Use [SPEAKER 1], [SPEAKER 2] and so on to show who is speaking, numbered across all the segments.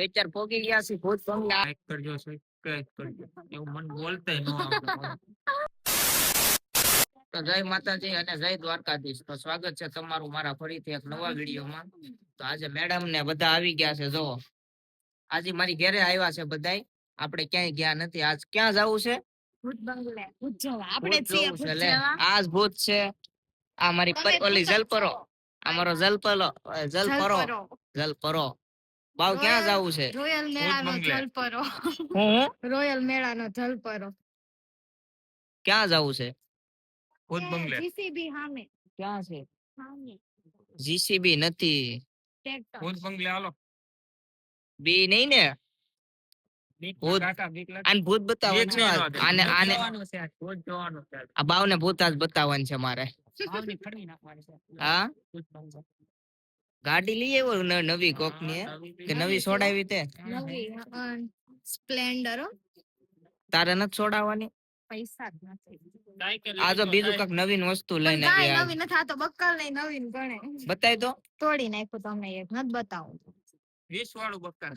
[SPEAKER 1] Picture પોગી ગયા છે ભૂત બંગલા. લાઈક કરજો, સબસ્ક્રાઇબ કરજો. એવું મને બોલતાય ન આવડે. તો જય માતાજી અને જય દ્વારકાધીશ. તો સ્વાગત છે તમારું મારા ફરીથી એક નવા વિડીયોમાં. તો આજે મેડમ ને બધા આવી ગયા છે. જો આજે મારી ઘરે આવ્યા છે બધાય. આપણે ક્યાંય ગયા નથી. આજ ક્યાં જવું છે?
[SPEAKER 2] ભૂત બંગલે. ભૂત જોવા આપણે
[SPEAKER 1] છીએ ભૂત જોવા. આજ ભૂત છે. આ મારી ઓલી જલપરો, અમારો જલપરો, જલપરો. બાવ ક્યાં જવું છે?
[SPEAKER 2] રોયલ મેળાનો જલપરો. રોયલ મેળાનો જલપરો.
[SPEAKER 1] ક્યાં જવું છે?
[SPEAKER 2] ભૂત બંગલે. જીસીબી સામે.
[SPEAKER 1] ક્યાં છે?
[SPEAKER 2] સામે.
[SPEAKER 1] જીસીબી નથી.
[SPEAKER 2] ભૂત બંગલે હાલો.
[SPEAKER 1] બી નહીં ને? આને ભૂત બતાવવાનું છે. આને ભૂત જોવાનું છે. આ બાવને ભૂત આજ બતાવવાનું છે મારે. હા, ગાડી લઈ આવ્યો નવી કોકની કે નવી છોડાવી તે?
[SPEAKER 2] નવી સ્પ્લેન્ડર.
[SPEAKER 1] તારે નથી છોડાવવાની?
[SPEAKER 2] પૈસા જ નથી.
[SPEAKER 1] આ તો બીજું કઈક નવીન વસ્તુ લઈને આવ્યા.
[SPEAKER 2] નવીન નથી, આ તો બક્કલ નહીં, નવીન ગણે.
[SPEAKER 1] બતાય તો.
[SPEAKER 2] તોડી નાખ્યું તમને એક, નથી બતાવું.
[SPEAKER 1] 20 વાળું બક્કલ.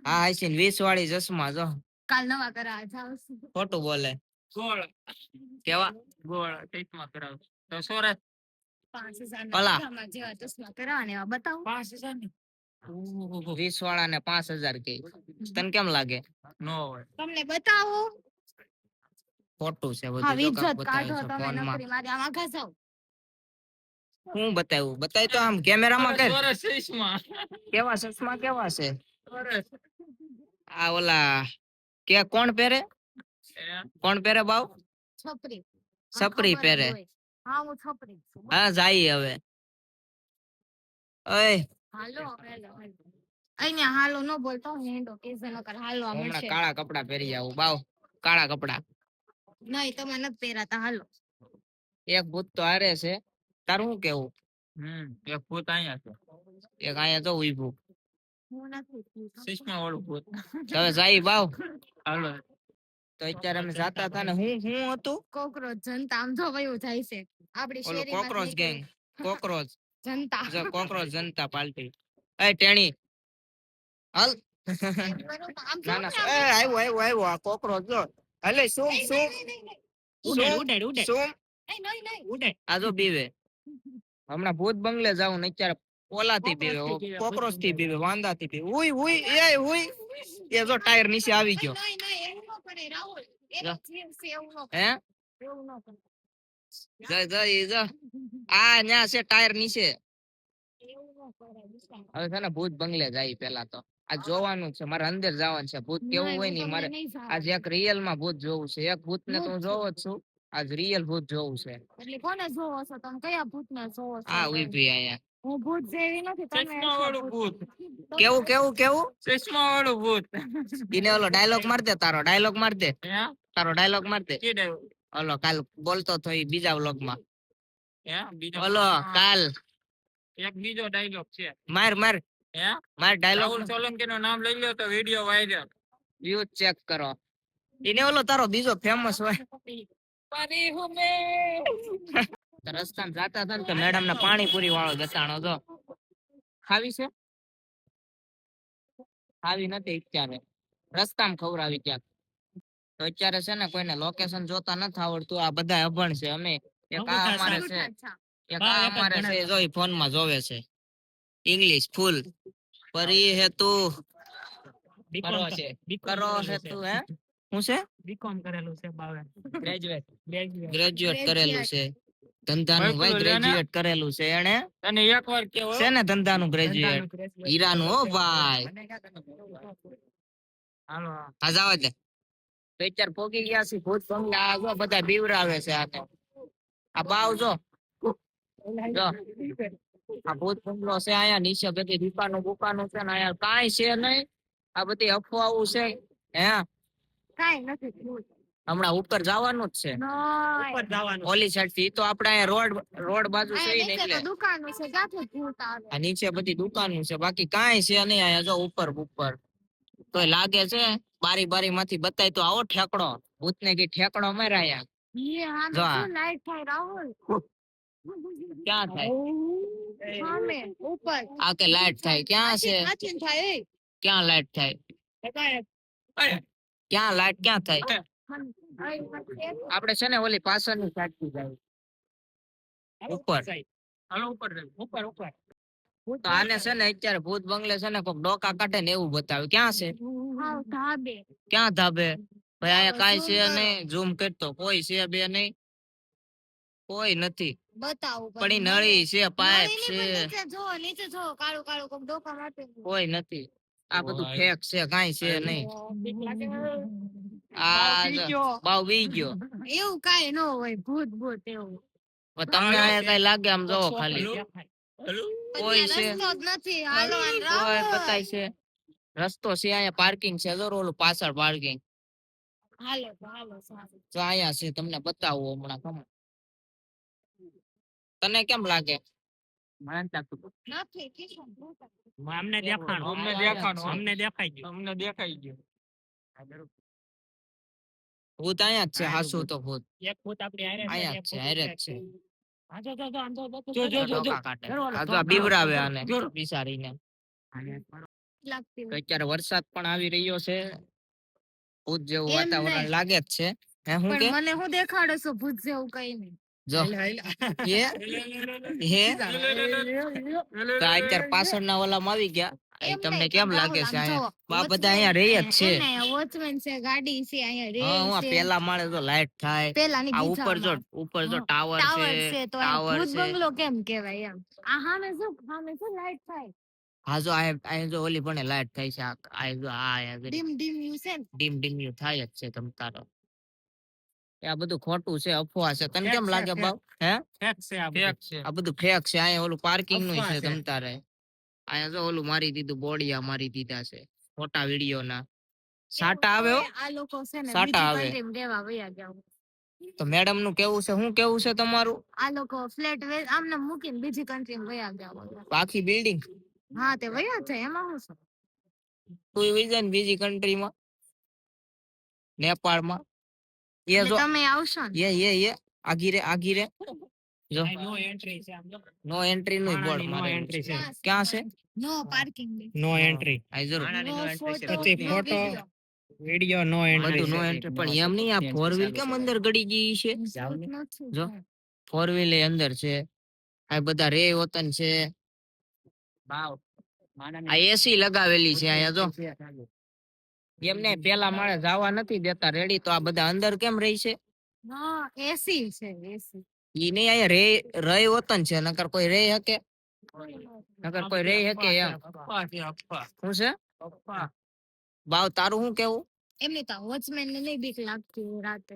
[SPEAKER 1] હા આઈસીન 20 વાળી ચશ્મા જો.
[SPEAKER 2] કાલ નવા કરા જાવશું.
[SPEAKER 1] ખોટું બોલે. ગોળ કેવા ગોળ ચશ્મા કરાવ તો સોરસ
[SPEAKER 2] 5000 જેવા ચશ્મા કરાવવાને એવા બતાવો.
[SPEAKER 1] 5000 ની 20 વાળા ને 5000 કે તને કેમ લાગે? નો હોય.
[SPEAKER 2] તમને બતાવો.
[SPEAKER 1] ખોટું છે
[SPEAKER 2] હા,
[SPEAKER 1] બધું.
[SPEAKER 2] વિજ્જત કાઢો તમે નકરી મારી. આમ આગા જાવ.
[SPEAKER 1] હું બતાવું? બતાય તો આમ કેમેરામાં કે સોરસ ચશ્મા. કેવા ચશ્મા કેવા છે? સોરસ. આ ઓલા કે કોણ પહેરે? કોણ પહેરે બાવ?
[SPEAKER 2] છપરી.
[SPEAKER 1] છપરી પહેરે.
[SPEAKER 2] હા, હું છપરી છું.
[SPEAKER 1] હા જાય હવે. ઓય
[SPEAKER 2] હાલો હેલો. અહીંયા હાલો નો બોલતો હેંડો કેસે નકર હાલો આ મળશે.
[SPEAKER 1] કાળા કપડા પહેરી આવું બાવ. કાળા કપડા
[SPEAKER 2] નહીં, તમે નથી પહેરાતા. હાલો.
[SPEAKER 1] એક ભૂત તો હારે છે. તારું શું કેવું? એક ભૂત અહીંયા છે. એક અહીંયા તો ઊભું.
[SPEAKER 2] હું નથી.
[SPEAKER 1] ચશ્મા વાળું ભૂત. હવે જાય બાવ. હાલો. તો અત્યારે અમે જાતા હતા ને હું હતું
[SPEAKER 2] કોકરોચ જનતા. આમ જો વયું જાય છે આપડી
[SPEAKER 1] ઓલો
[SPEAKER 2] શેરીમાં.
[SPEAKER 1] Cockroach gang. કોકરોચ
[SPEAKER 2] જનતા.
[SPEAKER 1] જો કોકરોચ જનતા પાર્ટી. એ ટેણી હાલ. ના ના એ આવ્યો આ કોકરોચ જો. હલે શું ઉડે આ જો બીવે. હમણાં ભૂત બંગલે જાવ ને અત્યારે ઓલાથી બીવે, કોકરોચ થી બીવે, વાંદા થી બીવે. ઉઈ ઉઈ એ ઉઈ એ જો ટાયર નીચે આવી ગયો. હે જય જય આ ન્યા છે ટાયર નીચે. હવે છે ને ભૂત બંગલે જાય. પેલા તો આ જોવાનું છે મારે, અંદર જવાનું છે. ભૂત કેવું હોય ને મારે આજ એક રિયલ માં ભૂત જોવું છે. એક ભૂત ને તો હું જોવો જ છું, આજ રિયલ ભૂત જોવું છે.
[SPEAKER 2] એટલે કોને જોવો છો તમે? કયા ભૂતને જોવો છો?
[SPEAKER 1] આ ઉભી અહીંયા.
[SPEAKER 2] હું ભૂત જેવી નથી. તમે
[SPEAKER 1] ચશ્મા વાળું ભૂત. કેવું કેવું કેવું? ચશ્મા વાળું ભૂત. એને ઓલો ડાયલોગ માર દે. તારો ડાયલોગ માર દે. તારો ડાયલોગ માર દે. ઓલો કાલ બોલતો તો એ બીજા વ્લોગ માં. ઓલો કાલ એક બીજો ડાયલોગ છે. માર માર માર ડાયલોગ. રાહુલ સોલંકી નું નામ લઈ લ્યો તો વિડિયો વાયરલ. વ્યૂ ચેક કરો. એને ઓલો તારો બીજો ફેમસ હોય. રસ્તામાં જાતા હતા ને તો મેડમ ને પાણીપુરી વાળો ગતાણો જો. ખાવી છે? ખાવી નથી અત્યારે. રસ્તામાં ખવડાવી ક્યાંક. તો અત્યારે છે ને કોઈને લોકેશન જોતા નથી આવડતું. આ બધા અભણ છે. અમે એક આ અમારે છે, એક આ અમારે છે જો ફોન માં જોવે છે ઇંગ્લિશ ફૂલ. પરી હે તું કરો છે તું. હે શું છે? બીકોમ કરેલું છે બાવે. ગ્રેજ્યુએટ કરેલું છે. ધંધાનું ભાઈ ગ્રેજ્યુએટ કરેલું છે એને. અને એકવાર કેવો છે ને ધંધાનું ગ્રેજ્યુએટ હીરાનું. હો ભાઈ હાલો આ જાવ દે. પિક્ચર પોગી ગયા છે ભૂત બંગલે. આ જો બધા બીવરાવે છે. આ તો આ બાવ જો જો આ ભૂત બંગલો છે. અહીંયા નીચે બધી દુકાનો છે ને અહીંયા કાંઈ છે નહીં. આ બધી અફવાઓ છે. હે
[SPEAKER 2] કાઈ નથી.
[SPEAKER 1] હમણાં ઉપર જવાનું જ છે. ઉપર જવાનું ઓલી સાઈડ થી. તો આપણે અહીંયા રોડ બાજુ છે ને એટલે
[SPEAKER 2] દુકાનો છે. ક્યાંથી ભૂત આવે?
[SPEAKER 1] આ નીચે બધી દુકાનો છે. બાકી કાંઈ છે નહીં. અહીંયા જો ઉપર તો લાગે છે બારી માંથી બતાય તો આવો ઠેકડો. ભૂત ને કે ઠેકડો માર્યા અહીંયા.
[SPEAKER 2] લાઈટ થાય રાહુલ.
[SPEAKER 1] ક્યાં થાય?
[SPEAKER 2] સામે ઉપર.
[SPEAKER 1] આ કે લાઈટ થાય ક્યાં છે?
[SPEAKER 2] થાય
[SPEAKER 1] ક્યાં લાઈટ થાય? ક્યાં લાઈટ ક્યાં થાય? આપણે છે ને ઓલી પાછળની સાઈડ જાય ઉપર. તો આને છે ને અત્યારે ભૂત બંગલે છે ને કોક ડોકા કાઢે ને એવું બતાવ્યું. ક્યાં છે? ક્યાં ધાબે? ભાઈ અહીંયા કાંઈ છે નહીં. ઝૂમ કરતો કોઈ છે બે નહીં, કોઈ નથી.
[SPEAKER 2] બતાવું
[SPEAKER 1] પણ ઈ નળી છે, પાઇપ છે,
[SPEAKER 2] નીચે જો કાળું કાળું કોક ડોકા માટે
[SPEAKER 1] કોઈ નથી. આ બધું ફેક છે, કાંઈ છે નહીં. આ બાવ બી ગયો.
[SPEAKER 2] એવું કાંઈ ન હોય ભૂત ભૂત એવું.
[SPEAKER 1] પણ તમને અહીંયા કઈ લાગે આમ જોવો ખાલી. કોઈ છે?
[SPEAKER 2] રસ્તો જ નથી હાલો
[SPEAKER 1] કોઈ બતાય છે? રસ્તો છે અહીંયા, પાર્કિંગ છે, જો ઓલું પાછળ પાર્કિંગ.
[SPEAKER 2] હાલો હાલો સારું.
[SPEAKER 1] જો અહીંયા છે, તમને બતાવું હમણાં. ખમો તને કેમ લાગે?
[SPEAKER 2] નથી કિશન ભૂત.
[SPEAKER 3] અમને દેખાણું,
[SPEAKER 1] અમને દેખાણું,
[SPEAKER 3] અમને દેખાઈ ગયું.
[SPEAKER 1] અમને દેખાઈ ગયું. ભૂત અહીંયા જ છે, હાસુ તો ભૂત
[SPEAKER 3] એક ભૂત આપણી હારે છે,
[SPEAKER 1] અહીંયા
[SPEAKER 3] એક
[SPEAKER 1] જ છે,
[SPEAKER 3] ભૂત
[SPEAKER 1] હારે જ
[SPEAKER 3] એક
[SPEAKER 1] છે.
[SPEAKER 3] આજો જો જો આંધો
[SPEAKER 1] ડોકા કાઢે. આ જો આ બીવરાવે આને બિચારીને.
[SPEAKER 2] લાગતી
[SPEAKER 1] તો
[SPEAKER 2] હોય.
[SPEAKER 1] અત્યારે વરસાદ પણ આવી રહ્યો છે, ભૂત જેવું
[SPEAKER 2] એમ
[SPEAKER 1] વાતાવરણ
[SPEAKER 2] નહીં.
[SPEAKER 1] લાગે જ છે. હે હું કે
[SPEAKER 2] પણ મને હું દેખાડો છો ભૂત જેવું કઈ નહીં.
[SPEAKER 1] જો હે તો અત્યારે પાછળના ઓલામાં આવી ગયા. અહીં તમને કેમ લાગે છે? અહીંયા બા બધા અહીંયા રહી જ છે.
[SPEAKER 2] વોચમેન છે, ગાડી છે, અહીંયા
[SPEAKER 1] હા હું આ
[SPEAKER 2] રેલ છે.
[SPEAKER 1] પેલા માળે જો લાઈટ થાય,
[SPEAKER 2] પેલાની
[SPEAKER 1] આ
[SPEAKER 2] બીજા
[SPEAKER 1] ઉપર જો ટાવર
[SPEAKER 2] ટાવર
[SPEAKER 1] છે,
[SPEAKER 2] છે તો
[SPEAKER 1] ટાવર
[SPEAKER 2] ભૂત
[SPEAKER 1] છે.
[SPEAKER 2] બંગલો કેમ કહેવાય એમ. આ સામે શું લાઈટ થાય
[SPEAKER 1] હા જો આ જો ઓલી પણ લાઈટ થાય છે. આ જો આ
[SPEAKER 2] ડીમ ડીમ યુ છે ને.
[SPEAKER 1] ડીમ ડીમ યુ થાય જ છે તમ તારો. આ બધું ખોટું છે, અફવા છે. તને કેમ લાગે બાવ? હે
[SPEAKER 3] ફેક છે આ બધું.
[SPEAKER 1] આ બધું ફેક છે. અહીંયા ઓલું પાર્કિંગ નું
[SPEAKER 3] અફવા
[SPEAKER 1] છે
[SPEAKER 3] છે.
[SPEAKER 1] તમ તારે. અહીંયા જો ઓલું મારી દીધું, બોડિયા મારી દીધા છે ખોટા વિડીયો ના. સાટા આવે હો.
[SPEAKER 2] આ લોકો છે ને
[SPEAKER 1] સાટા આવે.
[SPEAKER 2] બીજી country માં રહેવા વયા ગયા.
[SPEAKER 1] તો મેડમ નું કેવું છે? શું કેવું છે તમારું?
[SPEAKER 2] આ લોકો ફ્લેટ આમને મૂકીને બીજી કન્ટ્રી માં વયા ગયા.
[SPEAKER 1] આખી બિલ્ડિંગ
[SPEAKER 2] હા તે વયા છે એમાં શું છે?
[SPEAKER 1] તું વિઝન બીજી કન્ટ્રીમાં, નેપાળમાં. એ
[SPEAKER 2] એટલે
[SPEAKER 1] જો
[SPEAKER 2] તમે આવશો ને
[SPEAKER 1] એ આગી રે જો
[SPEAKER 3] નો એન્ટ્રી છે આમ જો.
[SPEAKER 1] નો એન્ટ્રી નું બોર્ડ
[SPEAKER 3] નો
[SPEAKER 1] મારે
[SPEAKER 3] એન્ટ્રી છે.
[SPEAKER 1] ક્યાં છે?
[SPEAKER 2] No parking
[SPEAKER 3] no entry.
[SPEAKER 1] આ જરૂર
[SPEAKER 2] નો ફોટો
[SPEAKER 3] પછી ફોટો વિડિયો નો એન્ટ્રી.
[SPEAKER 1] બધું નો એન્ટ્રી. પણ એમ નહીં, આ ફોર વ્હીલ કેમ અંદર ગડી ગઈ છે? જો ફોર વ્હીલ એ અંદર છે. આ બધા રે વતન છે. આ એસી લગાવેલી છે અહીંયા જો. એમને પેલા માળે જવા નથી દેતા રેડી, તો આ બધા અંદર કેમ રહી છે?
[SPEAKER 2] હા એસી છે એસી.
[SPEAKER 1] ઈ નહીં, અહીંયા રે વતન છે, નકર કોઈ રે હકે? નકર કોઈ રે હકે એમ? શું છે બાવ તારું શું કેવું?
[SPEAKER 2] એમની તો વોચમેન ને નહીં બીક લાગતી હોય રાતે.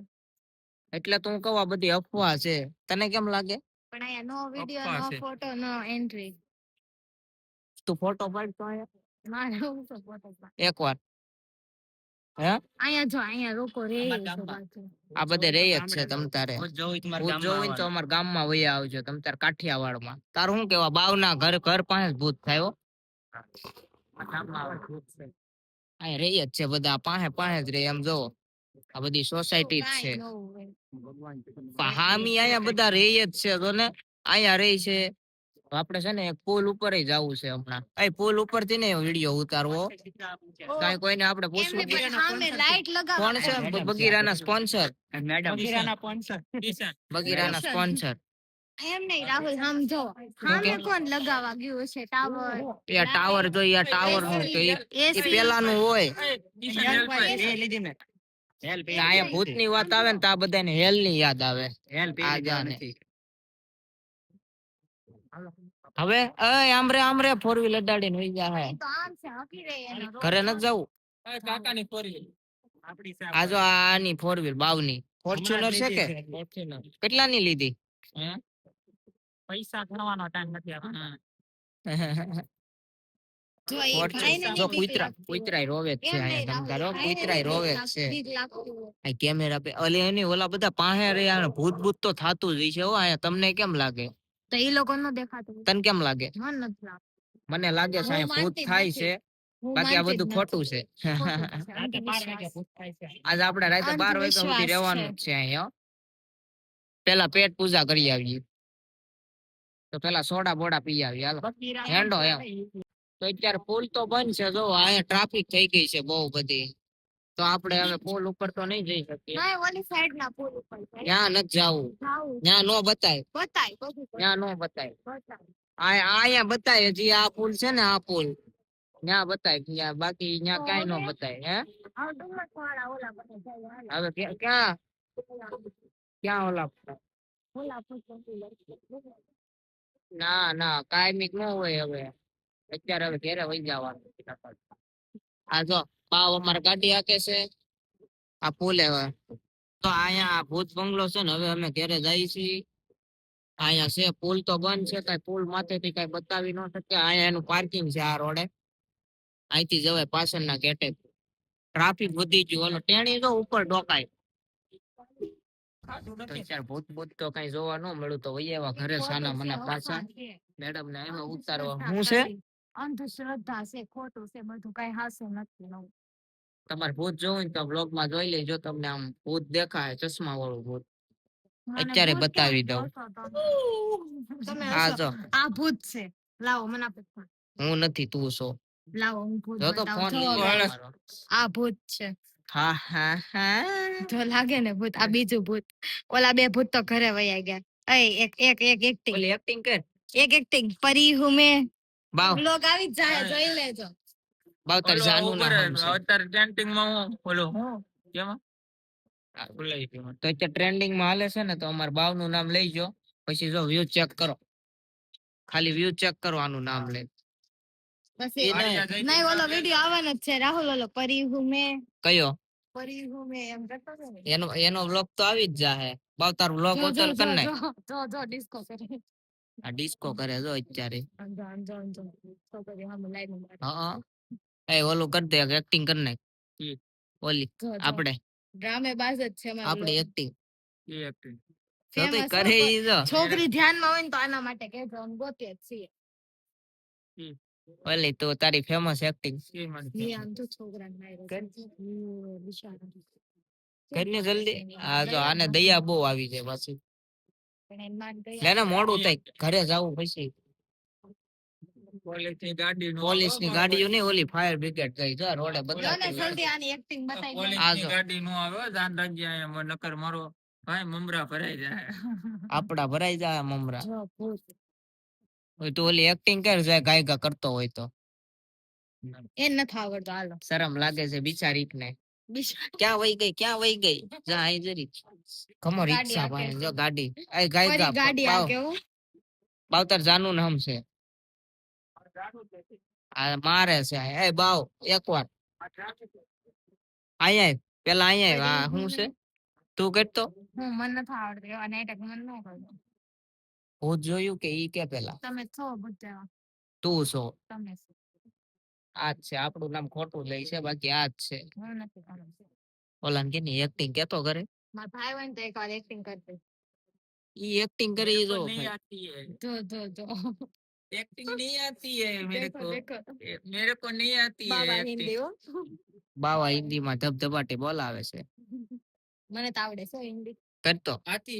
[SPEAKER 1] એટલે તો હું કહું આ બધી અફવા છે. તને કેમ લાગે?
[SPEAKER 2] પણ અહીંયા નો વિડિયો
[SPEAKER 1] અફવા
[SPEAKER 2] નો
[SPEAKER 1] છે.
[SPEAKER 2] Photo no entry.
[SPEAKER 1] તું ફોટો પાડ તો અહીંયા
[SPEAKER 2] મારે હું તો ફોટો
[SPEAKER 1] એકવાર. હે
[SPEAKER 2] અહીંયા જો અહીંયા લોકો રે છે
[SPEAKER 3] ગામમાં.
[SPEAKER 2] બાજુ.
[SPEAKER 1] આ બધે રે જ છે તમ તારે.
[SPEAKER 3] ભૂત જોવું હોય
[SPEAKER 1] ભૂત જોવું હોય ને તો અમારા ગામમાં વયા આવજો તમ તારે, કાઠિયાવાડમાં. તારું શું કેવા? બાવના ઘર પાસે જ ભૂત થાય હો. અહીંયા રે જ છે બધા, પાસે જ રે એમ જોવો. આ બધી સોસાયટી જ છે.
[SPEAKER 2] કાંઈ ન હોય.
[SPEAKER 1] પણ હામી અહીંયા બધા રે જ છે તો ને. અહીંયા રે છે. તો આપણે છે ને એક પુલ ઉપર જવું છે હમણાં. એ પુલ ઉપર થી ને વિડીયો ઉતારવો. કાંઈ કોઈને આપણે
[SPEAKER 2] એમને
[SPEAKER 1] પૂછવું
[SPEAKER 2] પણ સામે લાઈટ
[SPEAKER 1] કોણ છે?
[SPEAKER 2] લગાવવા.
[SPEAKER 1] બગીરાના સ્પોન્સર.
[SPEAKER 3] બગીરાના સ્પોન્સર.
[SPEAKER 1] બગીરાના સ્પોન્સર.
[SPEAKER 2] એમ નહીં રાહુલ સમજો સામે કોણ લગાવવા ગયું છે ટાવર.
[SPEAKER 1] એ ટાવર જોઈએ, આ ટાવર નું તો એ પેલાનું હોય. અહીંયા ભૂત ની વાત આવે ને તો આ બધાને હેલ ની યાદ આવે. હવે આમ રે ફોર વ્હીલ અડાડીને વહી જાય.
[SPEAKER 2] તો આમ છે હકી રે એનો રોડ
[SPEAKER 1] ઘરે નથી જવું.
[SPEAKER 3] કાકાની ફોરી આપડી છે.
[SPEAKER 1] આ જો આની ફોર વ્હીલ બાવની ફોર્ચ્યુનર છે કે કેટલાની લીધી?
[SPEAKER 3] પૈસા ગણવાનો ટાઈમ નથી આપણને.
[SPEAKER 2] જો એ ભાઈને
[SPEAKER 1] જો
[SPEAKER 2] નહીં બીક લાગતી હોય.
[SPEAKER 1] કુતરાય રોવે જ છે
[SPEAKER 2] એમ
[SPEAKER 1] અહીંયા
[SPEAKER 2] નહીં
[SPEAKER 1] તમ તારો.
[SPEAKER 2] રાહુલ, ભાઈને
[SPEAKER 1] કુતરાય
[SPEAKER 2] નહીં
[SPEAKER 1] રોવે જ
[SPEAKER 2] બીક
[SPEAKER 1] છે.
[SPEAKER 2] બીક લાગતી હોય.
[SPEAKER 1] આ કેમેરા પે અલે એની ઓલા બધા પાસે રે આ ભૂત તો થાતું જ છે હો અહીંયા. તમને કેમ લાગે?
[SPEAKER 2] તો એ લોકો નો દેખાતું હોય.
[SPEAKER 1] તને કેમ લાગે?
[SPEAKER 2] મન નથી લાગતું.
[SPEAKER 1] મને લાગે છે
[SPEAKER 2] હું
[SPEAKER 1] અહીંયા ભૂત
[SPEAKER 2] માનતી જ
[SPEAKER 1] થાય
[SPEAKER 2] નથી.
[SPEAKER 1] છે.
[SPEAKER 2] હું
[SPEAKER 1] બાકી આ
[SPEAKER 2] માનતી જ
[SPEAKER 1] બધું
[SPEAKER 2] નથી.
[SPEAKER 1] ખોટું છે.
[SPEAKER 2] ખોટું છે.
[SPEAKER 3] રાતે 12 વાગે
[SPEAKER 2] અંધવિશ્વાસ.
[SPEAKER 3] ભૂત થાય છે.
[SPEAKER 1] આજ આપણે રાતે 12 વાગ્યા સુધી
[SPEAKER 2] અંધવિશ્વાસ
[SPEAKER 1] રહેવાનું જ છે અહીંયા. પેલા પેટ પૂજા કરી આવીએ. તો પેલા સોડા બોડા પી આવીએ હાલો.
[SPEAKER 3] બગીરા
[SPEAKER 1] હેંડો એમ. તો અત્યારે પુલ તો બંધ છે, જો અહીંયા ટ્રાફિક થઈ ગઈ છે બહુ બધી, તો આપણે હવે પુલ ઉપર તો નહીં જઈ શકીએ.
[SPEAKER 2] ના ઓલી સાઈડ ના પુલ ઉપર છે.
[SPEAKER 1] ત્યાં નથી જાવું,
[SPEAKER 2] જાવું
[SPEAKER 1] ત્યાં નો બતાય,
[SPEAKER 2] બતાય બધું
[SPEAKER 1] ત્યાં નો બતાય.
[SPEAKER 2] બતાય.
[SPEAKER 1] અહીંયા બતાય, હજી આ પુલ છે ને આ પુલ ત્યાં બતાય, ત્યાં બાકી ત્યાં ક્યાંય નો બતાય. હે
[SPEAKER 2] આ ડુમસ વાળા ઓલા બધા જાય હાલો.
[SPEAKER 1] હવે ક્યાં ક્યાં ઓલા
[SPEAKER 2] ઓલા પછી
[SPEAKER 1] ના ના કાયમિક ન હોય હવે, અત્યારે હવે ઘેરે વહી જવાનું. આ જો પાવ અમારે ગાડી હાકે છે, આ પુલ હવે તો અહીંયા ભૂત બંગલો છે ને, હવે અમે ઘેરે જઈએ છીએ. અહીંયા છે પુલ તો બંધ છે, કઈ પુલ માથેથી કઈ બતાવી ન શકે. અહીંયા એનું પાર્કિંગ છે આ રોડે, અહીંથી જવાય પાછળના ગેટે. ટ્રાફિક વધી ગયું, ઓલો ટેણી જો ઉપર ડોકાય. તો અત્યારે ભૂત ભૂત તો કઈ જોવા ન મળ્યું, તો વહી આવ્યા ઘરે સાના મને પાછા. મેડમ ને એમાં ઉતારવા શું છે,
[SPEAKER 2] અંધશ્રદ્ધા છે, ખોટું છે બધું, કઈ હાસું નથી નવું.
[SPEAKER 1] તમારે ભૂત જોવું ને તો બ્લોગ માં જોઈ લેજો, તમને આમ ભૂત દેખાય ચશ્મા વાળું ભૂત.
[SPEAKER 2] મને
[SPEAKER 1] અત્યારે
[SPEAKER 2] ભૂત
[SPEAKER 1] બતાવી
[SPEAKER 2] કેમ
[SPEAKER 1] દઉં.
[SPEAKER 2] કહો છો તમે? તમે
[SPEAKER 1] આ
[SPEAKER 2] હસો.
[SPEAKER 1] જો
[SPEAKER 2] આ ભૂત છે, લાવો મને આપો ફોન.
[SPEAKER 1] હું નથી, તું છો.
[SPEAKER 2] લાવો હું ભૂત
[SPEAKER 1] જો તો
[SPEAKER 2] બતાવું.
[SPEAKER 1] ફોન
[SPEAKER 2] જો
[SPEAKER 1] લઈ
[SPEAKER 2] guys,
[SPEAKER 1] મારો.
[SPEAKER 2] આ ભૂત છે.
[SPEAKER 1] હા હા હા,
[SPEAKER 2] જો લાગે ને ભૂત, આ બીજું ભૂત. ઓલા બે ભૂત તો ઘરે વયા ગયા. એક એક એક એક્ટિંગ,
[SPEAKER 1] ઓલી એક્ટિંગ કર
[SPEAKER 2] એક એક્ટિંગ પરી હું મેં.
[SPEAKER 1] બાવ
[SPEAKER 2] બ્લોગ આવી જ જાય, જોઈ લેજો.
[SPEAKER 1] બાવ તાર જાનું ના નામ છે.
[SPEAKER 3] અત્યારે ટ્રેન્ડિંગ માં હું બોલો હું કેમાં બોલાઈ ગયો.
[SPEAKER 1] તો અત્યારે ટ્રેન્ડિંગ માં હાલે છે ને, તો અમાર બાવ નું નામ લઈજો, પછી જો વ્યૂ ચેક કરો, ખાલી વ્યૂ ચેક કરો આનું નામ લે.
[SPEAKER 2] પછી
[SPEAKER 1] એ નહીં.
[SPEAKER 2] નહીં ઓલો વિડિયો આવવાનો જ છે, રાહુલ ઓલો પરી હું મેં.
[SPEAKER 1] કયો
[SPEAKER 2] પરી હું મેં એમ કરતો હતો ને.
[SPEAKER 1] એનો વ્લોગ તો આવી જ જાહે. બાવ તાર વ્લોગ
[SPEAKER 2] જો
[SPEAKER 1] ઓપન કર નાખ.
[SPEAKER 2] જો ડિસ્કો કરે.
[SPEAKER 1] આ ડિસ્કો કરે જો અત્યારે.
[SPEAKER 2] અંજો અંજો અંજો છોકરી હામે લાઈન મારે.
[SPEAKER 1] હા એ ઓલું કર દે, એક્ટિંગ કર નાખ. ઓલી
[SPEAKER 2] જો
[SPEAKER 1] આપણે
[SPEAKER 2] ડ્રામે બાજ જ છે અમારો
[SPEAKER 1] આપણી
[SPEAKER 2] vlog.
[SPEAKER 1] એક્ટિંગ
[SPEAKER 3] એ એક્ટિંગ
[SPEAKER 1] જો તો
[SPEAKER 2] Famous
[SPEAKER 1] કરે
[SPEAKER 2] હો,
[SPEAKER 1] ઈ જો.
[SPEAKER 2] છોકરી ધ્યાનમાં હોય ને તો આના માટે કહેજો, અમે ગોતીએ જ છીએ.
[SPEAKER 1] ઓલી તો તારી ફેમસ એક્ટિંગ
[SPEAKER 2] એ આમ તો છોકરાને માર્યો છે. બિચારો.
[SPEAKER 1] કરીને જલ્દી. આ જો આને દયા બહુ આવી જાય પાછી.
[SPEAKER 2] પણ એની માન દયા.
[SPEAKER 1] લે ને મોડું થાય, ઘરે જાવું પછી.
[SPEAKER 3] પોલીસ ની ગાડી નો
[SPEAKER 1] પોલીસ ની ગાડીઓ નહીં, ઓલી ફાયર બ્રિગેડ ગઈ જો રોડે
[SPEAKER 2] જો ને
[SPEAKER 1] બધા.
[SPEAKER 2] જલ્દી આની એક્ટિંગ બતાવી
[SPEAKER 3] પોલીસ
[SPEAKER 2] દો.
[SPEAKER 1] આ
[SPEAKER 3] ની
[SPEAKER 1] જો.
[SPEAKER 3] ગાડી નો આવે હો, ધ્યાન રાખજે અહીંયા નકર મારો ભાઈ મમરા ભરાઈ જાય.
[SPEAKER 1] આપડા ભરાઈ જાય મમરા.
[SPEAKER 2] જો ભૂત.
[SPEAKER 1] હોય તો ઓલી એક્ટિંગ કર જાય, ગાયકા કરતો હોય તો.
[SPEAKER 2] એ નથી આવડતો, હાલો.
[SPEAKER 1] શરમ લાગે છે બિચારી ને.
[SPEAKER 2] બિચારો
[SPEAKER 1] ક્યાં વહી ગઈ, ક્યાં વહી ગઈ? જા અહીં જરી ખમો
[SPEAKER 2] ગાડી
[SPEAKER 1] રિક્ષા
[SPEAKER 2] હાકે
[SPEAKER 1] ભાઈ
[SPEAKER 2] છે.
[SPEAKER 1] જો ગાડી. એ ગાયકા
[SPEAKER 2] પરી ગાડી આ કેવું.
[SPEAKER 1] બાવતર જાનું નામ છે. આ મારે છે એ બાવ એકવાર અહીંયા આવ. પેલા અહીંયા આવ. આ શું છે તું કરતો?
[SPEAKER 2] હું મને નથી આવડતું એવા નાટક મને ન કરતો.
[SPEAKER 1] ભૂત જોયું કે ઈ કે પેલા
[SPEAKER 2] તમે છો ભૂત જેવા.
[SPEAKER 1] તું છો?
[SPEAKER 2] તમે છો.
[SPEAKER 1] આ જ છે, આપણું નામ ખોટું લઈ છે, બાકી આ જ છે.
[SPEAKER 2] હું નથી કરતો.
[SPEAKER 1] ઓલા કે ની એક્ટિંગ કેતો કરે,
[SPEAKER 2] મારા ભાઈ હોય ને તો એકવાર એક્ટિંગ કરતી.
[SPEAKER 1] ઈ એક્ટિંગ કરે ઈ જો
[SPEAKER 3] नहीं
[SPEAKER 1] ભાઈ.
[SPEAKER 3] आती है
[SPEAKER 2] જો
[SPEAKER 3] एक्टिंग नहीं आती है मेरे
[SPEAKER 2] દેખો
[SPEAKER 3] को
[SPEAKER 2] દેખો
[SPEAKER 3] मेरे को नहीं आती है
[SPEAKER 2] બાબા
[SPEAKER 3] acting.
[SPEAKER 2] હિન્દી હો.
[SPEAKER 1] બાવા હિન્દી માં ધબધબાટી બોલાવે છે.
[SPEAKER 2] મને તો આવડે છે હિન્દી.
[SPEAKER 1] કરતો
[SPEAKER 3] आती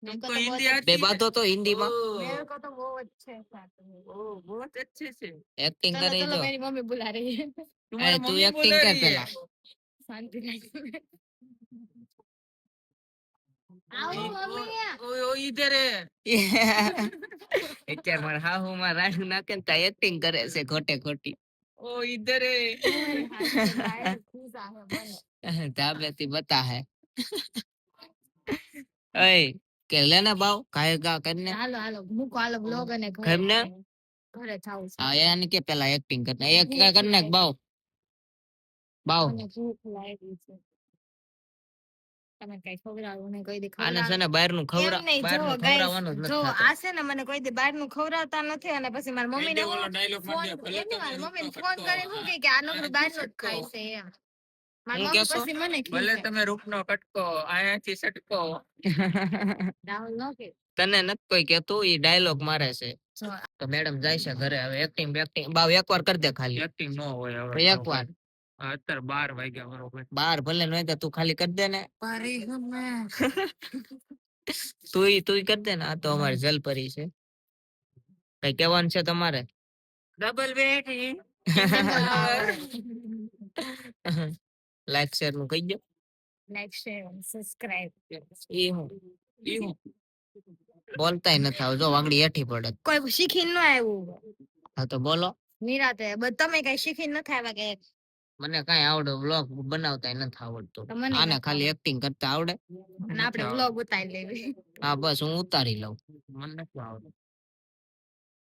[SPEAKER 2] मेरे को
[SPEAKER 3] तुमको
[SPEAKER 2] तो
[SPEAKER 3] हिंदी
[SPEAKER 2] बहुत
[SPEAKER 3] आती
[SPEAKER 1] બે
[SPEAKER 3] है?
[SPEAKER 1] બાતો તો હિન્દી માં
[SPEAKER 2] मेरे को तो वो अच्छे से आती है.
[SPEAKER 3] ओ बहुत अच्छे से
[SPEAKER 1] એક્ટિંગ
[SPEAKER 2] चलो
[SPEAKER 1] કરે
[SPEAKER 2] चलो
[SPEAKER 1] જો.
[SPEAKER 2] मेरी मम्मी बुला रही है.
[SPEAKER 3] तुम्हारी
[SPEAKER 1] तू
[SPEAKER 3] मम्मी
[SPEAKER 1] acting
[SPEAKER 3] बोला
[SPEAKER 1] कर
[SPEAKER 3] रही
[SPEAKER 1] पहला.
[SPEAKER 3] है
[SPEAKER 2] शांति रखो. आओ मम्मी.
[SPEAKER 3] ओ इधर है
[SPEAKER 1] અત્યારે મારા હાહુ માં રાડું નાખે ને તા એક્ટિંગ કરે છે ખોટે ખોટી.
[SPEAKER 3] ओ इधर है
[SPEAKER 1] ધાબે થી બતા હે. ઓય કે લેને બાવ કાય ગા કરીને.
[SPEAKER 2] હાલો હાલો મૂકો હાલો બ્લોગ અને
[SPEAKER 1] ઘરને?
[SPEAKER 2] ઘરે જાવું છે.
[SPEAKER 1] હા એને કે પેલા એક્ટિંગ કરને એક કર નાખ બાવ. બાવ
[SPEAKER 2] મને ભૂખ લાગી છે. તમે કઈ ખવડાવો ને કોઈ દી
[SPEAKER 1] આને છે
[SPEAKER 2] ખવડાવો.
[SPEAKER 1] ને બહાર નું
[SPEAKER 2] એમ નહીં,
[SPEAKER 1] બહાર
[SPEAKER 2] જો
[SPEAKER 1] નું
[SPEAKER 2] guys,
[SPEAKER 1] ખવડાવવાનું જ
[SPEAKER 2] જો
[SPEAKER 1] નથી
[SPEAKER 2] આ છે ને મને કોઈ દી બહાર નું ખવડાવતા નથી અને પછી મારી મમ્મી ને
[SPEAKER 3] ઓલો dialogue
[SPEAKER 2] ફોન
[SPEAKER 3] મારી દે, ભલે તમે
[SPEAKER 2] મારી મમ્મી
[SPEAKER 3] રૂપનો
[SPEAKER 2] ફોન
[SPEAKER 3] કટકો.
[SPEAKER 2] કરીને શું કહે કે આ નકરું બહાર નું જ ખાય છે એમ. મારી
[SPEAKER 1] હું
[SPEAKER 2] મમ્મી
[SPEAKER 1] કહેશો?
[SPEAKER 2] પછી મને
[SPEAKER 3] ભલે
[SPEAKER 2] ખીસે.
[SPEAKER 3] તમે રૂપનો કટકો આયાથી સટકો
[SPEAKER 2] રાહુલ નો કે
[SPEAKER 1] તને નથી કોઈ કેતું, ઈ ડાયલોગ મારે છે.
[SPEAKER 2] જો
[SPEAKER 1] તો મેડમ જાય છે ઘરે હવે એક્ટિંગ બાવ એકવાર કરી દે ખાલી.
[SPEAKER 3] એક્ટિંગ નો હોય
[SPEAKER 1] તો
[SPEAKER 3] હવે
[SPEAKER 1] એકવાર
[SPEAKER 3] અત્યારે 12 વાગ્યા બરોબર
[SPEAKER 1] બાર ભલે નો હોય તો તું ખાલી કરી દે ને.
[SPEAKER 2] પરી હમે
[SPEAKER 1] તું કરી દે ને. આ તો અમારી જલપરી છે. કઈ કહેવાનું છે તમારે?
[SPEAKER 3] ડબલ બેટી
[SPEAKER 2] Single power.
[SPEAKER 1] લાઈક શેર નું કહી દો.
[SPEAKER 2] Like, share, and subscribe.
[SPEAKER 1] ઈ હું બોલતાય નથી આવ જો વાગડી હેઠી પડે.
[SPEAKER 2] કોઈ શીખીને ન આવ્યું
[SPEAKER 1] હા તો બોલો.
[SPEAKER 2] નિરાતે તમે કઈ શીખીને નથી આવ્યા કે
[SPEAKER 1] મને કઈ આવડે વ્લોગ બનાવતા નથી આવડતું.
[SPEAKER 2] તો મને
[SPEAKER 1] આને
[SPEAKER 2] નથી
[SPEAKER 1] ખાલી એક્ટિંગ કરતા આવડે.
[SPEAKER 2] અને આપણે વ્લોગ ઉતારી લેવી
[SPEAKER 1] હા બસ હું ઉતારી લઉં.
[SPEAKER 3] મને નથી આવડતું.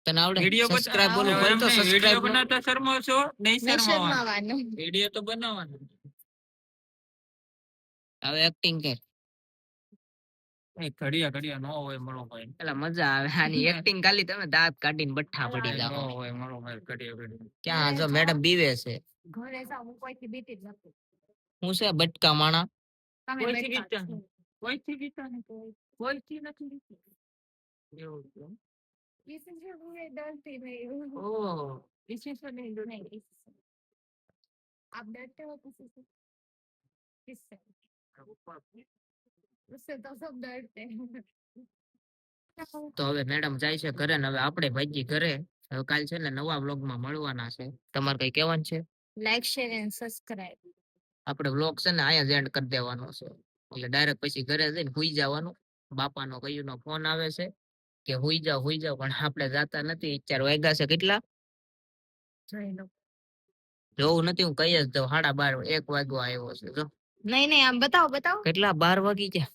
[SPEAKER 1] તને આવડે?
[SPEAKER 3] વિડિયો
[SPEAKER 1] સબસ્ક્રાઇબ બોલું
[SPEAKER 2] આવડે.
[SPEAKER 1] બોલ તો
[SPEAKER 3] વિડિયો
[SPEAKER 1] સબસ્ક્રાઇબ
[SPEAKER 3] બનાવતા શરમો છો નહીં
[SPEAKER 2] મેસેજ
[SPEAKER 3] શરમાવાનું
[SPEAKER 2] માં
[SPEAKER 3] વિડિયો તો બનાવવાનો
[SPEAKER 1] હવે એક્ટિંગ કે
[SPEAKER 3] એ ઘડિયા નો હોય મારો ભાઈ
[SPEAKER 1] એટલે મજા આવે આની એક્ટિંગ ખાલી તમે દાંત કાઢીને બઠ્ઠા પડી
[SPEAKER 3] નો
[SPEAKER 1] જાવ.
[SPEAKER 3] હોય મારો ભાઈ ઘડિયા
[SPEAKER 1] ક્યાં જો મેડમ બીવે છે.
[SPEAKER 2] ઘરે જાવ હું કોઈથી બીતી જ નથી
[SPEAKER 1] હું છે બટકા માણા.
[SPEAKER 2] તમે
[SPEAKER 3] કોઈથી
[SPEAKER 2] બેઠા
[SPEAKER 3] બીતા
[SPEAKER 2] છો.
[SPEAKER 3] કોઈથી બીતા નહીં કોઈથી નથી બીતા એવું છે
[SPEAKER 2] किसी से हुए डरती नहीं हूँ
[SPEAKER 3] ઓહ इसी से नहीं डरो
[SPEAKER 2] नहीं किसी से आप डरते हो किसी से किससे उससे तो सब डरते हैं
[SPEAKER 1] તો હવે મેડમ જાય છે ઘરે ને હવે આપણે ભાગી ઘરે. હવે કાલ છે ને નવા વ્લોગ માં મળવાના છે. તમારે કઈ કહેવાનું છે?
[SPEAKER 2] लाइक शेयर एंड सब्सक्राइब
[SPEAKER 1] આપણે વ્લોગ છે ને અહીંયા જ એન્ડ કરી દેવાનો છે. એટલે ડાયરેક્ટ પછી ઘરે જઈને હુઈ જવાનું. બાપાનો કયુંનો ફોન આવે છે કે હુઈ જાવ પણ આપણે જાતા નથી. 4 વાગ્યા છે. કેટલા
[SPEAKER 2] જોઈ લો
[SPEAKER 1] જોવું નથી હું કઈ જ દઉં 12:30 1 વાગ્યો આવ્યો છે જો.
[SPEAKER 2] नहीं नहीं आप बताओ बताओ
[SPEAKER 1] કેટલા 12 વાગી ગયા.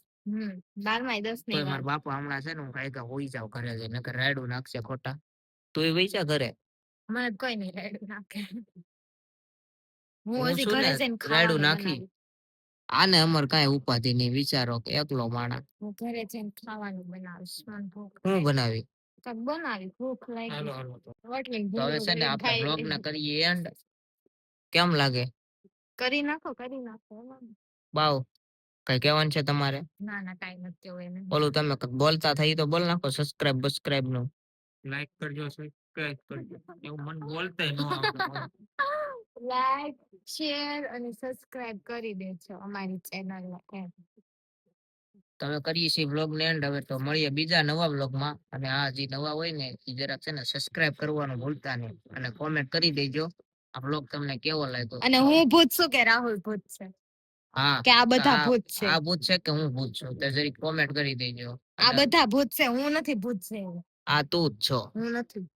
[SPEAKER 2] 12 10
[SPEAKER 1] તો
[SPEAKER 2] नहीं
[SPEAKER 1] મારા બાપા હમણાં છે ને હું કાંઈ હોઈ જાવ ઘરે જઈને નકર રાયડું નાખશે ખોટા. તું એ વઈ જા ઘરે.
[SPEAKER 2] મને કોઈ નહીં રેડ નાખે હું
[SPEAKER 1] હું
[SPEAKER 2] હજી
[SPEAKER 1] છું
[SPEAKER 2] ઘરે
[SPEAKER 1] ને
[SPEAKER 2] જઈને
[SPEAKER 1] રાયડું
[SPEAKER 2] ખાવાનું
[SPEAKER 1] નાખી.
[SPEAKER 2] બનાવી
[SPEAKER 1] આને અમાર કાંઈ ઉપાધિ નહીં વિચારો કે એકલો માણા.
[SPEAKER 2] હું ઘરે જઈને ખાવાનું બનાવીશ મને ભૂખ
[SPEAKER 1] હું
[SPEAKER 2] લાગી.
[SPEAKER 1] બનાવી.
[SPEAKER 2] કાંઈક બનાવી ભૂખ લાગી
[SPEAKER 3] હાલો હાલો તો
[SPEAKER 2] રોટલી
[SPEAKER 1] તો હવે છે ને આપણે વ્લોગ ને કરીએ એન્ડ. કેમ લાગે
[SPEAKER 2] કરી નાખો
[SPEAKER 1] બાવ? કઈ કહેવાનું છે તમારે?
[SPEAKER 2] ના ના કાંઈ નથી કેવું એને
[SPEAKER 1] ઓલું તમે કંઈક બોલતા થઈ તો બોલ નાખો. સબસ્ક્રાઇબ નું
[SPEAKER 3] લાઈક કરજો સબસ્ક્રાઇબ કરજો એવું મને બોલતાય નો આવડે
[SPEAKER 2] લાઈક શેર અને સબસ્ક્રાઇબ કરી દેજો અમારી ચેનલ ને
[SPEAKER 1] તમે કરીએ છીએ વ્લોગ ને એન્ડ. હવે તો મળીએ બીજા નવા વ્લોગ માં. અને આ જે નવા હોય ને એ જરાક છે ને સબસ્ક્રાઇબ કરવાનું ભૂલતા નહીં અને કોમેન્ટ કરી દેજો આ વ્લોગ તમને કેવો લાગ્યો.
[SPEAKER 2] અને હું ભૂત છું કે રાહુલ ભૂત છે
[SPEAKER 1] હા
[SPEAKER 2] કે આ બધા ભૂત છે
[SPEAKER 1] આ ભૂત છે કે હું ભૂત છું તો જરીક કોમેન્ટ કરી દેજો.
[SPEAKER 2] આ બધા ભૂત છે હું નથી ભૂત છે
[SPEAKER 1] આ તું જ છો.
[SPEAKER 2] હું નથી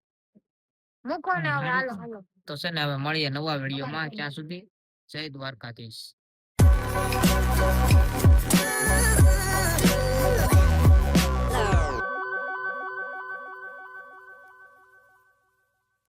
[SPEAKER 2] મૂકો ને હવે હાલો હાલો
[SPEAKER 1] તો છે ને હવે મળીએ નવા વિડીયો માં. ત્યાં સુધી જય દ્વારકાધીશ.